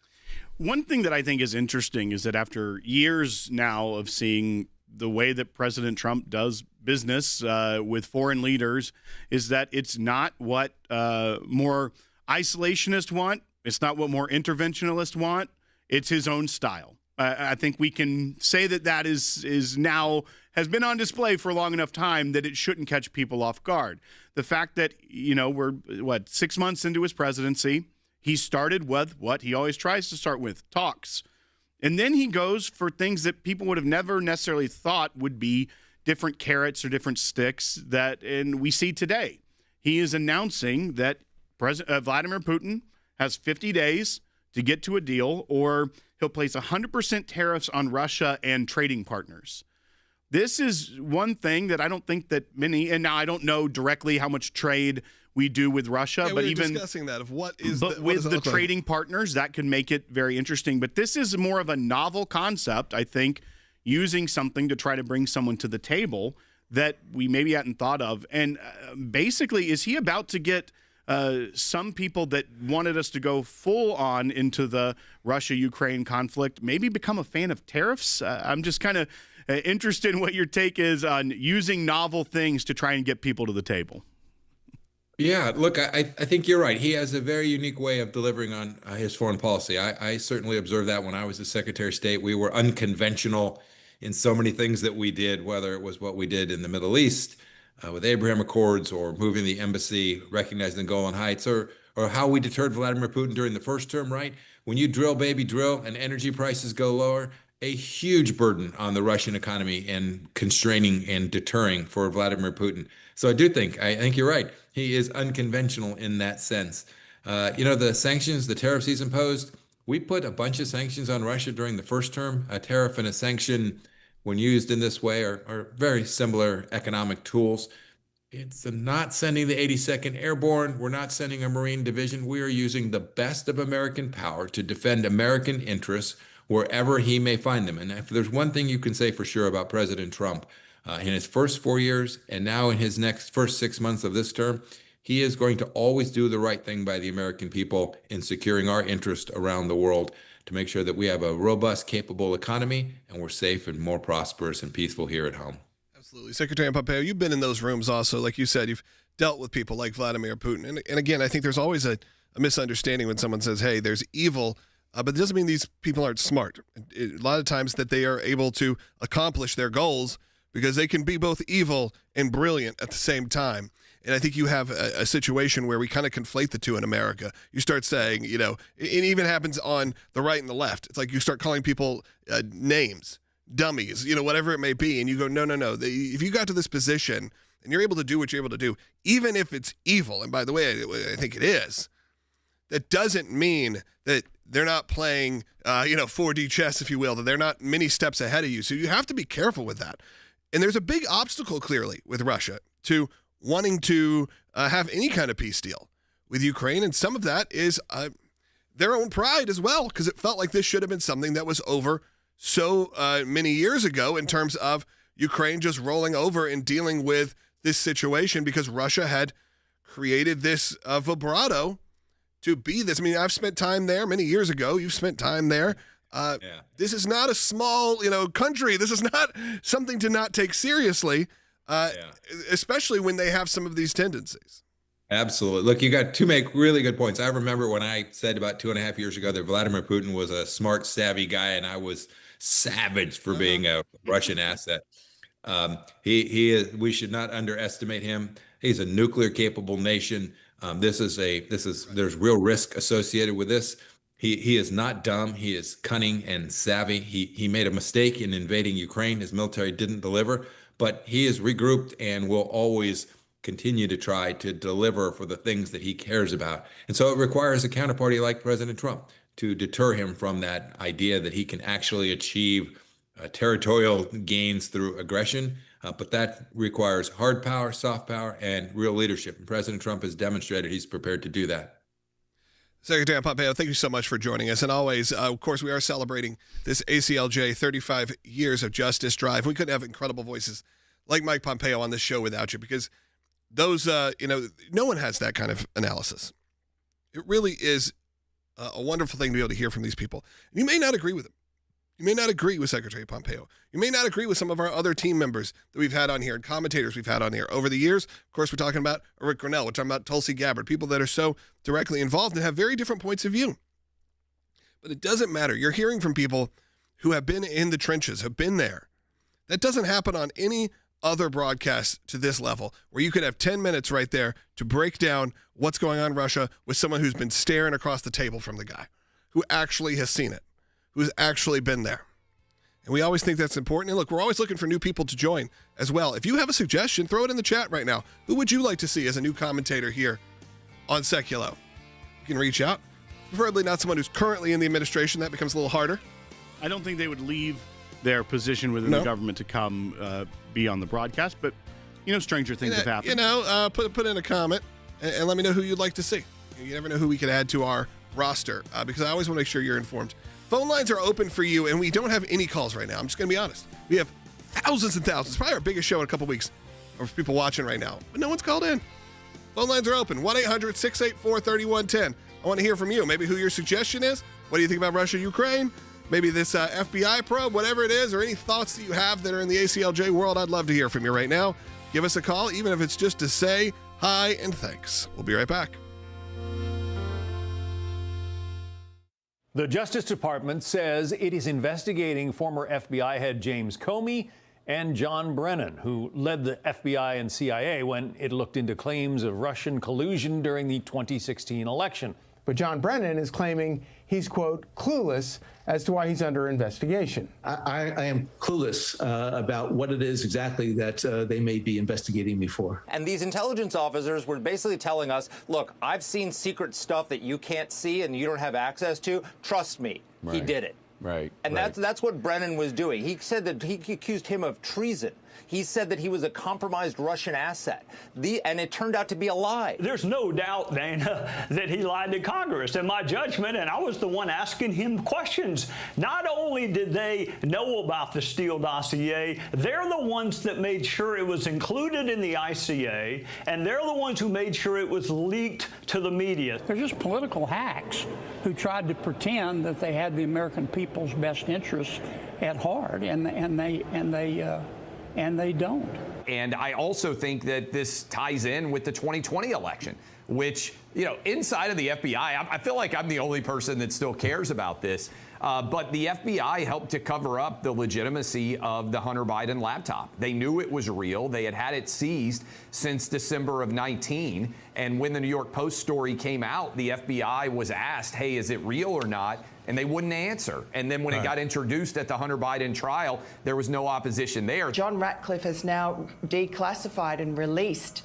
One thing that I think is interesting is that after years now of seeing the way that President Trump does business with foreign leaders, is that it's not what more isolationists want. It's not what more interventionists want. It's his own style. I think we can say that is now has been on display for a long enough time that it shouldn't catch people off guard. The fact that, we're 6 months into his presidency, he started with what he always tries to start with, talks. And then he goes for things that people would have never necessarily thought would be different carrots or different sticks and we see today. He is announcing that Vladimir Putin has 50 days to get to a deal, or he'll place 100% tariffs on Russia and trading partners. This is one thing that I don't think that many, and now I don't know directly how much trade we do with Russia, but even discussing that of with the trading partners, that could make it very interesting. But this is more of a novel concept, I think, using something to try to bring someone to the table that we maybe hadn't thought of. And basically, is he about to get some people that wanted us to go full on into the Russia-Ukraine conflict maybe become a fan of tariffs? I'm just kind of interested in what your take is on using novel things to try and get people to the table. Yeah, look, I think you're right. He has a very unique way of delivering on his foreign policy. I certainly observed that when I was the Secretary of State. We were unconventional in so many things that we did, whether it was what we did in the Middle East with Abraham Accords, or moving the embassy, recognizing the Golan Heights, or how we deterred Vladimir Putin during the first term, right? When you drill, baby, drill, and energy prices go lower, a huge burden on the Russian economy and constraining and deterring for Vladimir Putin. So I think you're right. He is unconventional in that sense. The sanctions, the tariffs he's imposed, we put a bunch of sanctions on Russia during the first term. A tariff and a sanction, when used in this way, are very similar economic tools. It's not sending the 82nd Airborne. We're not sending a Marine division. We are using the best of American power to defend American interests wherever he may find them. And if there's one thing you can say for sure about President Trump, in his first 4 years and now in his first 6 months of this term, he is going to always do the right thing by the American people in securing our interest around the world to make sure that we have a robust, capable economy and we're safe and more prosperous and peaceful here at home. Absolutely. Secretary Pompeo, you've been in those rooms also. Like you said, you've dealt with people like Vladimir Putin. And again, I think there's always a misunderstanding when someone says, hey, there's evil, but it doesn't mean these people aren't smart. A lot of times that they are able to accomplish their goals because they can be both evil and brilliant at the same time. And I think you have a situation where we kind of conflate the two in America. You start saying, you know, it even happens on the right and the left. It's like you start calling people names, dummies, you know, whatever it may be. And you go, no. If you got to this position and you're able to do what you're able to do, even if it's evil, and by the way, I think it is, that doesn't mean that they're not playing, 4D chess, if you will, that they're not many steps ahead of you. So you have to be careful with that. And there's a big obstacle, clearly, with Russia to wanting to have any kind of peace deal with Ukraine. And some of that is their own pride as well, because it felt like this should have been something that was over so many years ago in terms of Ukraine just rolling over and dealing with this situation because Russia had created this vibrato to be this. I mean, I've spent time there many years ago. You've spent time there. This is not a small, country. This is not something to not take seriously. Especially when they have some of these tendencies. Absolutely. Look, you got to make really good points. I remember when I said about 2.5 years ago that Vladimir Putin was a smart, savvy guy, and I was savage for being a Russian asset. He is. We should not underestimate him. He's a nuclear capable nation. There's real risk associated with this. He is not dumb. He is cunning and savvy. He made a mistake in invading Ukraine. His military didn't deliver. But he is regrouped and will always continue to try to deliver for the things that he cares about. And so it requires a counterparty like President Trump to deter him from that idea that he can actually achieve territorial gains through aggression. But that requires hard power, soft power, and real leadership. And President Trump has demonstrated he's prepared to do that. Secretary Pompeo, thank you so much for joining us. And always, of course, we are celebrating this ACLJ 35 years of justice drive. We couldn't have incredible voices like Mike Pompeo on this show without you, because those, no one has that kind of analysis. It really is a wonderful thing to be able to hear from these people. You may not agree with them. You may not agree with Secretary Pompeo. You may not agree with some of our other team members that we've had on here and commentators we've had on here over the years. Of course, we're talking about Rick Grinnell. We're talking about Tulsi Gabbard, people that are so directly involved and have very different points of view. But it doesn't matter. You're hearing from people who have been in the trenches, have been there. That doesn't happen on any other broadcast to this level, where you could have 10 minutes right there to break down what's going on in Russia with someone who's been staring across the table from the guy, who actually has seen it, who's actually been there. And we always think that's important. And look, we're always looking for new people to join as well. If you have a suggestion, throw it in the chat right now. Who would you like to see as a new commentator here on Sekulow? You can reach out. Preferably not someone who's currently in the administration. That becomes a little harder. I don't think they would leave their position within the government to come be on the broadcast, but, stranger things have happened. Put in a comment and let me know who you'd like to see. You never know who we could add to our roster, because I always want to make sure you're informed. Phone lines are open for you, and we don't have any calls right now. I'm just going to be honest. We have thousands and thousands. Probably our biggest show in a couple weeks of people watching right now, but no one's called in. Phone lines are open. 1-800-684-3110. I want to hear from you. Maybe who your suggestion is. What do you think about Russia, Ukraine? Maybe this FBI probe, whatever it is, or any thoughts that you have that are in the ACLJ world. I'd love to hear from you right now. Give us a call, even if it's just to say hi and thanks. We'll be right back. The Justice Department says it is investigating former FBI head James Comey and John Brennan, who led the FBI and CIA when it looked into claims of Russian collusion during the 2016 election. But John Brennan is claiming he's, quote, clueless as to why he's under investigation. I am clueless about what it is exactly that they may be investigating me for. And these intelligence officers were basically telling us, look, I've seen secret stuff that you can't see and you don't have access to. Trust me, he did it. Right. And that's what Brennan was doing. He said that he accused him of treason. He said that he was a compromised Russian asset. And it turned out to be a lie. There's no doubt, Dana, that he lied to Congress. In my judgment, and I was the one asking him questions, not only did they know about the Steele dossier, they're the ones that made sure it was included in the ICA, and they're the ones who made sure it was leaked to the media. They're just political hacks who tried to pretend that they had the American people's best interests at heart, and they and they don't. And I also think that this ties in with the 2020 election, which, inside of the FBI, I feel like I'm the only person that still cares about this. But the FBI helped to cover up the legitimacy of the Hunter Biden laptop. They knew it was real. They had it seized since December of 19. And when the New York Post story came out, the FBI was asked, hey, is it real or not? And they wouldn't answer. And then when it got introduced at the Hunter Biden trial, there was no opposition there. John Ratcliffe has now declassified and released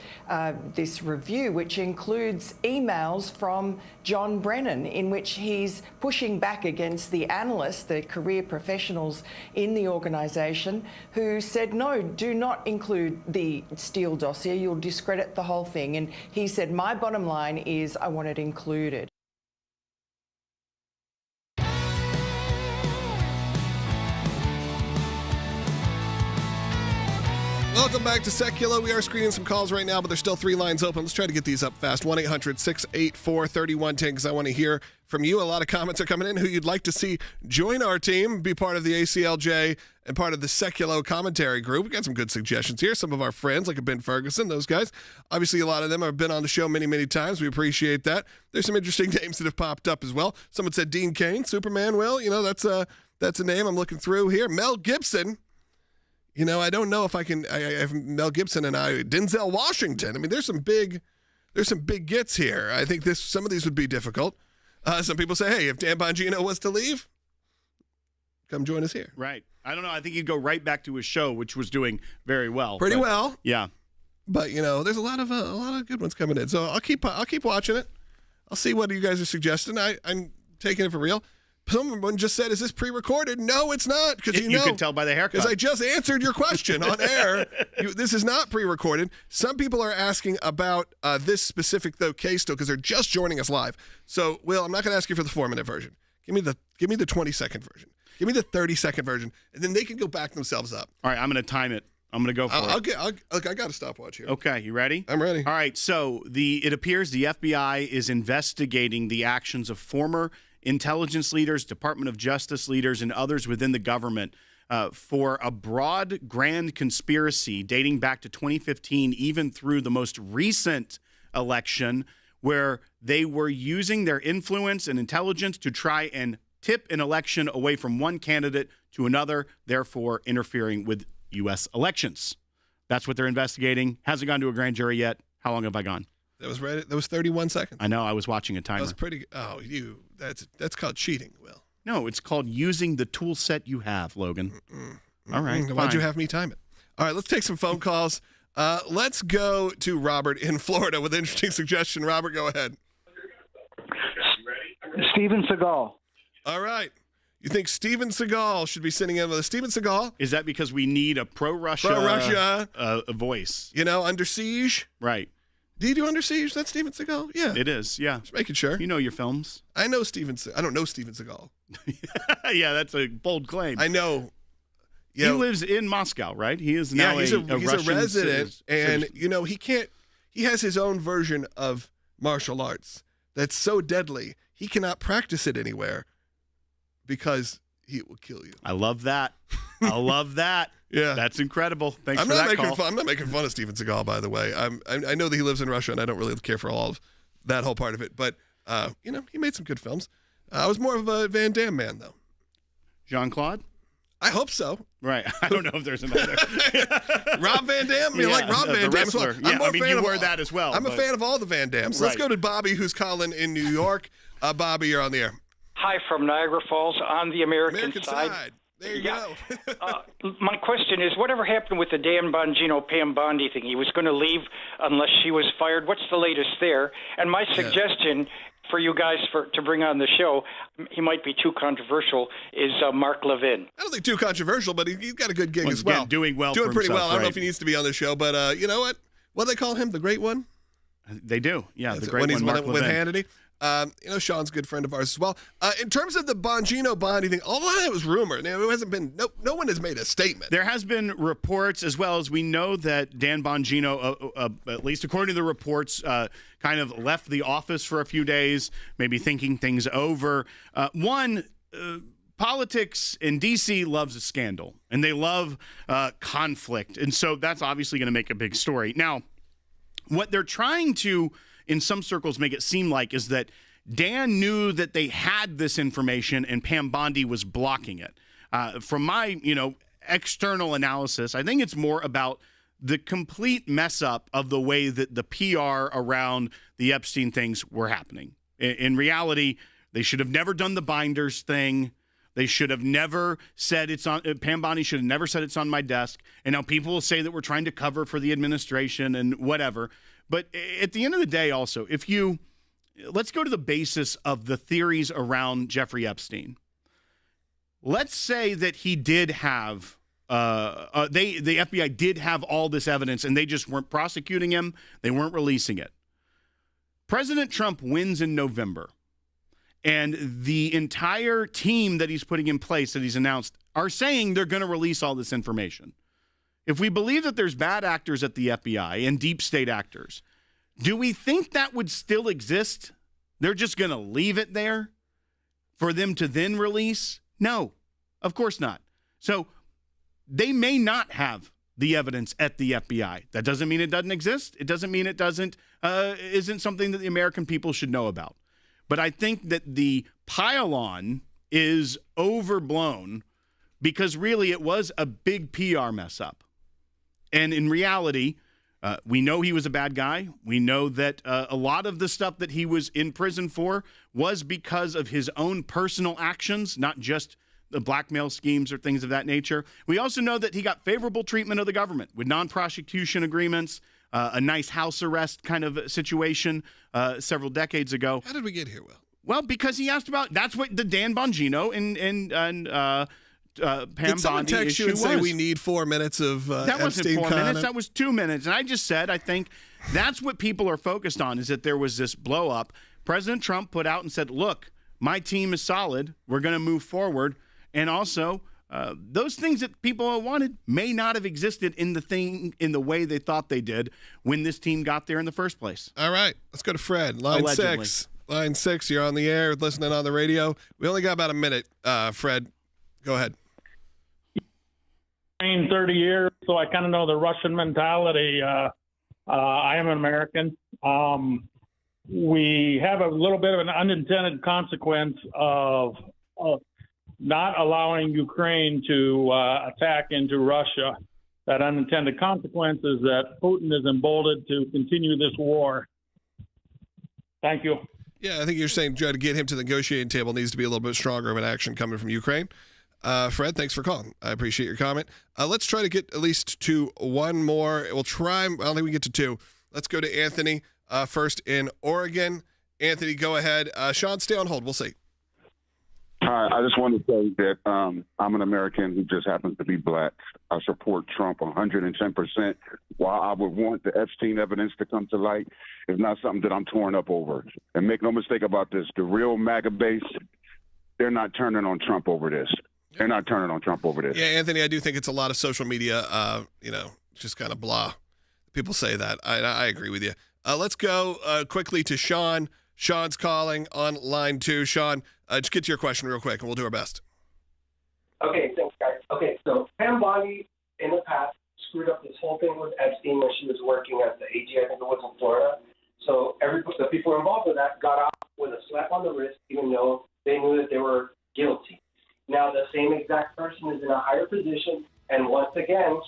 this review, which includes emails from John Brennan, in which he's pushing back against the analysts, the career professionals in the organisation, who said, no, do not include the Steele dossier. You'll discredit the whole thing. And he said, my bottom line is I want it included. Welcome back to Sekulow. We are screening some calls right now, but there's still 3 lines open. Let's try to get these up fast. 1-800-684-3110, because I want to hear from you. A lot of comments are coming in who you'd like to see join our team, be part of the ACLJ and part of the Sekulow commentary group. We got some good suggestions here. Some of our friends, like Ben Ferguson, those guys. Obviously, a lot of them have been on the show many, many times. We appreciate that. There's some interesting names that have popped up as well. Someone said Dean Cain, Superman. Well, that's a name I'm looking through here. Mel Gibson. I don't know if I can. I have Mel Gibson and Denzel Washington. I mean, there's some big gets here. I think some of these would be difficult. Some people say, hey, if Dan Bongino was to leave, come join us here. Right. I don't know. I think he'd go right back to his show, which was doing very well. Pretty well. Yeah. But there's a lot of good ones coming in. So I'll keep watching it. I'll see what you guys are suggesting. I'm taking it for real. Someone just said, is this pre-recorded? No, it's not. Because you can tell by the haircut. Because I just answered your question on air. This is not pre-recorded. Some people are asking about this specific case, though, because they're just joining us live. So, Will, I'm not going to ask you for the 4-minute version. Give me the 20-second version. Give me the 30-second version, and then they can go back themselves up. All right, I'm going to time it. I'm going to go for it. I got a stopwatch here. Okay, you ready? I'm ready. All right, so it appears the FBI is investigating the actions of former intelligence leaders, Department of Justice leaders, and others within the government for a broad, grand conspiracy dating back to 2015, even through the most recent election, where they were using their influence and intelligence to try and tip an election away from one candidate to another, therefore interfering with U.S. elections. That's what they're investigating. Hasn't gone to a grand jury yet. How long have I gone? That was right. That was 31 seconds. I know. I was watching a timer. That was pretty. Oh, that's called cheating, Will. No, it's called using the tool set you have, Logan. All right. Why'd you have me time it? All right, let's take some phone calls. Let's go to Robert in Florida with an interesting suggestion. Robert, go ahead. Steven Seagal. All right. You think Steven Seagal should be sitting in with a Steven Seagal? Is that because we need a pro-Russia voice? Under siege? Right. Do you do Under Siege? That's Steven Seagal? Yeah. It is, yeah. Just making sure. You know your films. I know Steven Seagal. I don't know Steven Seagal. Yeah, that's a bold claim. I know. He lives in Moscow, right? He is now he's a resident. Citizen. And, he has his own version of martial arts that's so deadly, he cannot practice it anywhere because he will kill you. I love that. I love that. Yeah, that's incredible. Thanks for that call. I'm not making fun of Steven Seagal, by the way. I know that he lives in Russia, and I don't really care for all of that whole part of it. But he made some good films. I was more of a Van Damme man, though. Jean-Claude? I hope so. Right. I don't know if there's another. Rob Van Dam? You like Rob Van Dam as well? Yeah, you were that as well. I'm a fan of all the Van Dams. Let's go to Bobby, who's calling in New York. Bobby, you're on the air. Hi, from Niagara Falls on the American side. There you go. My question is, whatever happened with the Dan Bongino, Pam Bondi thing? He was going to leave unless she was fired. What's the latest there? And my suggestion for you guys to bring on the show, he might be too controversial, is Mark Levin. I don't think too controversial, but he's got a good gig as well. Doing pretty well. Right. I don't know if he needs to be on the show, but you know what? What do they call him? The Great One? They do. Yeah, the Great One, Mark with Levin. Hannity. Sean's a good friend of ours as well. In terms of the Bongino Bondi thing, all of that was rumor. Now, it hasn't been. No one has made a statement. There has been reports, as well as we know that Dan Bongino, at least according to the reports, kind of left the office for a few days, maybe thinking things over. One politics in D.C. loves a scandal, and they love conflict. And so that's obviously going to make a big story. Now, what they're trying to, in some circles, make it seem like is that Dan knew that they had this information and Pam Bondi was blocking it. From my, external analysis, I think it's more about the complete mess up of the way that the PR around the Epstein things were happening. In reality, they should have never done the binders thing. They should have never said it's on, Pam Bondi should have never said it's on my desk. And now people will say that we're trying to cover for the administration and whatever. But at the end of the day, also, let's go to the basis of the theories around Jeffrey Epstein. Let's say that he did have, the FBI did have all this evidence and they just weren't prosecuting him. They weren't releasing it. President Trump wins in November. And the entire team that he's putting in place that he's announced are saying they're going to release all this information. If we believe that there's bad actors at the FBI and deep state actors, do we think that would still exist? They're just going to leave it there for them to then release? No, of course not. So they may not have the evidence at the FBI. That doesn't mean it doesn't exist. It doesn't mean it isn't something that the American people should know about. But I think that the pile-on is overblown because really it was a big PR mess up. And in reality, we know he was a bad guy. We know that a lot of the stuff that he was in prison for was because of his own personal actions, not just the blackmail schemes or things of that nature. We also know that he got favorable treatment of the government with non-prosecution agreements, a nice house arrest kind of situation several decades ago. How did we get here, Will? Well, because he asked about, that's what the Dan Bongino and Pam Did someone Bondi text you issue and say was. we need 4 minutes of That wasn't Epstein 4 minutes. content? That was 2 minutes. And I just said, I think that's what people are focused on, is that there was this blow up. President Trump put out and said, look, my team is solid. We're going to move forward. And also, those things that people wanted may not have existed in the way they thought they did when this team got there in the first place. All right, let's go to Fred. Line Allegedly. 6. Line 6, you're on the air, listening on the radio. We only got about a minute. Fred, go ahead. 30 years, so I kind of know the Russian mentality. I am an American. We have a little bit of an unintended consequence of not allowing Ukraine to attack into Russia. That unintended consequence is that Putin is emboldened to continue this war. Thank you. Yeah, I think you're saying try to get him to the negotiating table needs to be a little bit stronger of an action coming from Ukraine. Fred, thanks for calling. I appreciate your comment. Let's try to get at least to one more. We'll try. I don't think we get to two. Let's go to Anthony first in Oregon. Anthony, go ahead. Sean, stay on hold. We'll see. Hi, I just want to say that I'm an American who just happens to be black. I support Trump 110%. While I would want the Epstein evidence to come to light, it's not something that I'm torn up over. And make no mistake about this, the real MAGA base, they're not turning on Trump over this. They're not turning on Trump over this. Yeah, Anthony, I do think it's a lot of social media, just kind of blah. People say that. I agree with you. Let's go quickly to Sean. Sean's calling on line 2. Sean, just get to your question real quick, and we'll do our best. Okay, thanks, guys. Okay, so Pam Bondi in the past screwed up this whole thing with Epstein when she was working as the AG, I think it was in Florida. So the people involved with that got off with a slap on the wrist, even though they knew that they were guilty. Now the same exact person is in a higher position, and once again,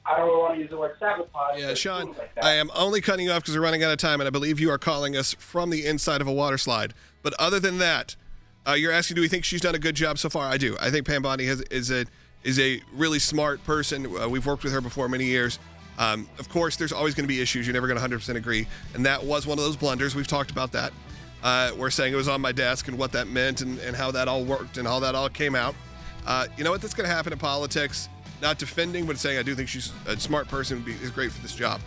I don't want to use the word sabotage. Yeah, Sean, I am only cutting you off because we're running out of time, and I believe you are calling us from the inside of a water slide. But other than that, you're asking, do we think she's done a good job so far? I do. I think Pam Bondi is a really smart person. We've worked with her before many years. Of course, there's always going to be issues. You're never going to 100% agree. And that was one of those blunders. We've talked about that. We're saying it was on my desk and what that meant and how that all worked and how that all came out. You know what? That's going to happen in politics. Not defending, but saying I do think she's a smart person is great for this job.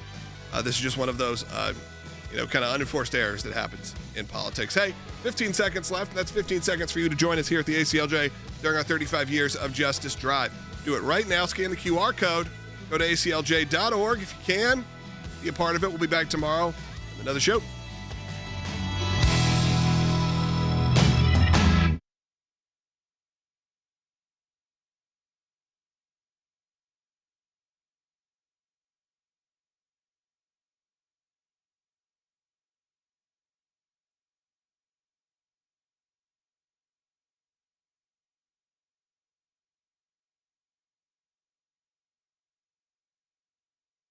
This is just one of those, kind of unenforced errors that happens in politics. Hey, 15 seconds left. That's 15 seconds for you to join us here at the ACLJ during our 35 Years of Justice Drive. Do it right now. Scan the QR code. Go to aclj.org if you can. Be a part of it. We'll be back tomorrow with another show.